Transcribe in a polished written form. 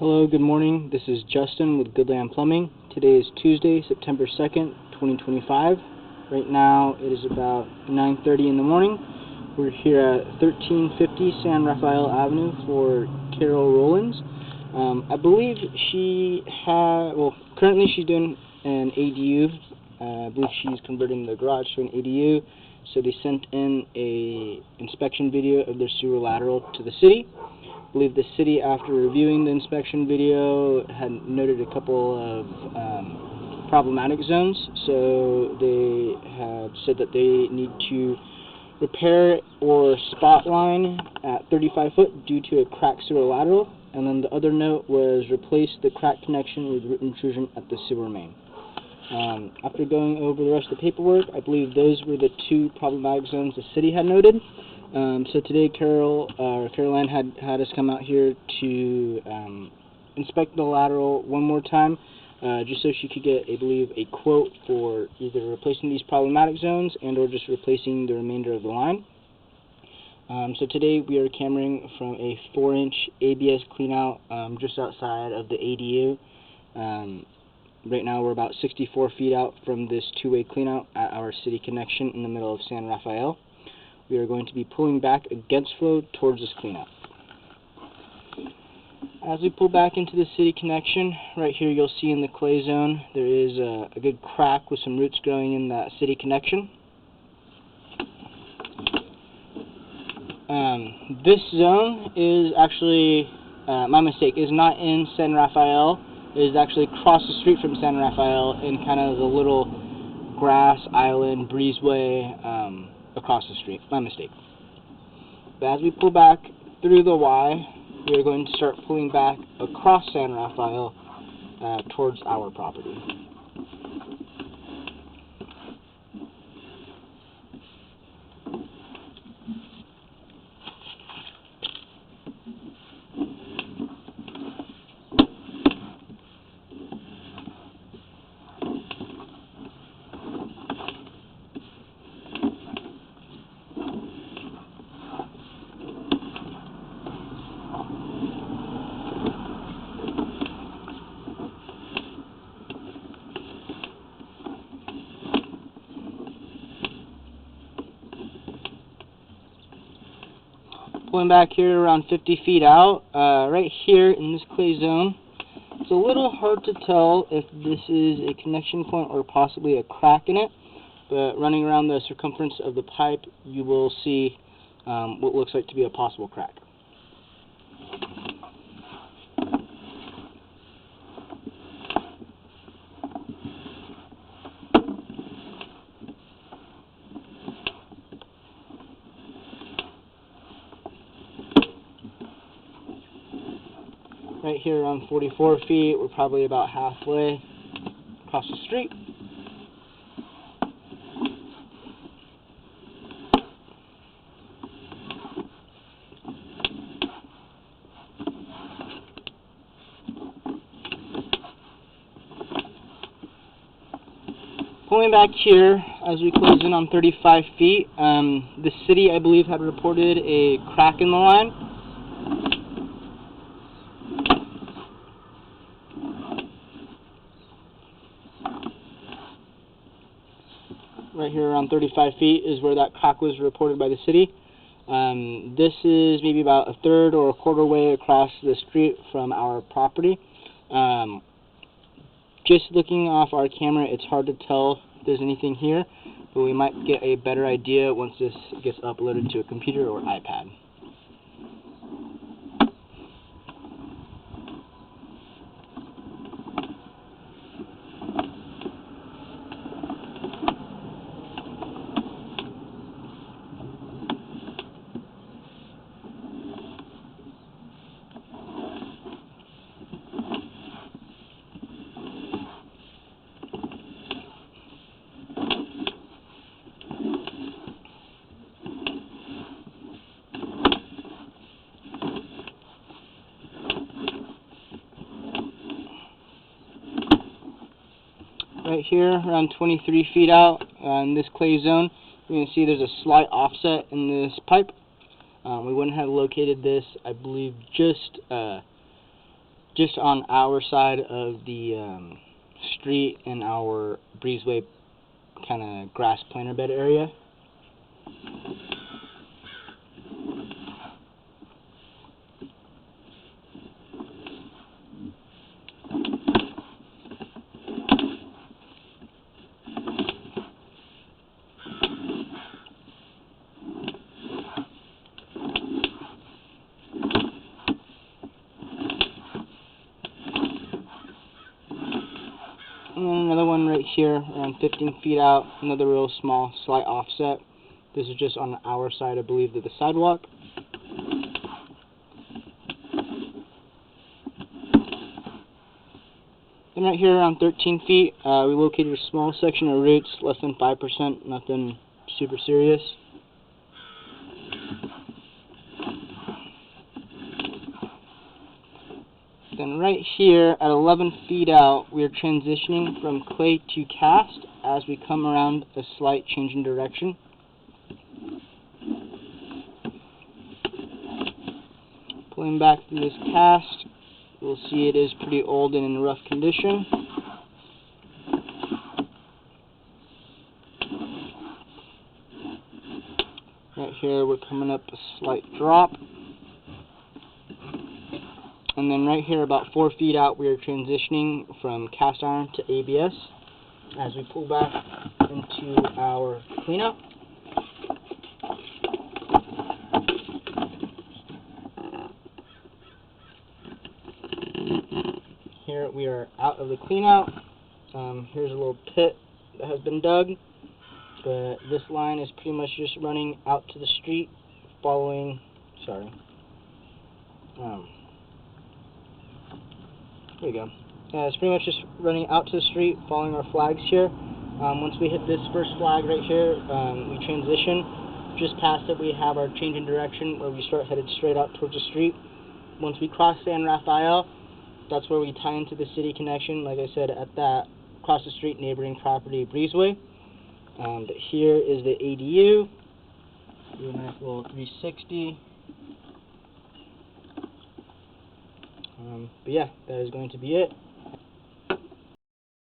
Hello, good morning. This is Justin with Goodland Plumbing. Today is Tuesday, September 2nd, 2025. Right now it is about 9:30 in the morning. We're here at 1350 San Rafael Avenue for Carol Rollins. I believe currently she's doing an ADU. I believe she's converting the garage to an ADU. So they sent in a inspection video of their sewer lateral to the city. I believe the city, after reviewing the inspection video, had noted a couple of problematic zones, so they had said that they need to repair or spot line at 35 foot due to a cracked sewer lateral, and then the other note was replace the cracked connection with root intrusion at the sewer main. After going over the rest of the paperwork, I believe those were the two problematic zones the city had noted. So today Caroline had us come out here to inspect the lateral one more time, just so she could get, I believe, a quote for either replacing these problematic zones and or just replacing the remainder of the line. So today we are cameraing from a 4-inch ABS cleanout just outside of the ADU. Right now we're about 64 feet out from this two-way cleanout at our city connection in the middle of San Rafael. We are going to be pulling back against flow towards this cleanout. As we pull back into the city connection, right here you'll see in the clay zone there is a good crack with some roots growing in that city connection. This zone is actually, my mistake, is not in San Rafael. It is actually across the street from San Rafael in kind of the little grass island breezeway across the street. My mistake. But as we pull back through the Y, we are going to start pulling back across San Rafael towards our property. Pulling back here around 50 feet out, right here in this clay zone, it's a little hard to tell if this is a connection point or possibly a crack in it, but running around the circumference of the pipe, you will see what looks like to be a possible crack. Right here around 44 feet, we're probably about halfway across the street. Pulling back here as we close in on 35 feet, the city, I believe, had reported a crack in the line. Right here around 35 feet is where that crack was reported by the city. This is maybe about a third or a quarter way across the street from our property. Just looking off our camera, it's hard to tell if there's anything here, but we might get a better idea once this gets uploaded to a computer or iPad. Right here, around 23 feet out in this clay zone, you can see there's a slight offset in this pipe. We wouldn't have located this, I believe, just just on our side of the street in our breezeway kind of grass planter bed area. And then another one right here, around 15 feet out, another real small, slight offset. This is just on our side, I believe, of the sidewalk. Then right here, around 13 feet, we located a small section of roots, less than 5%, nothing super serious. Then right here, at 11 feet out, we are transitioning from clay to cast as we come around a slight change in direction. Pulling back through this cast, you'll see it is pretty old and in rough condition. Right here, we're coming up a slight drop. And then right here, about 4 feet out, we are transitioning from cast iron to ABS as we pull back into our cleanup. Here we are out of the cleanout. Here's a little pit that has been dug, but this line is pretty much just running out to the street following, there we go. It's pretty much just running out to the street following our flags here. Once we hit this first flag right here, we transition. Just past it, we have our change in direction where we start headed straight out towards the street. Once we cross San Rafael, that's where we tie into the city connection, like I said, at that across the street neighboring property breezeway. But here is the ADU. Do a nice little 360. But yeah, that is going to be it.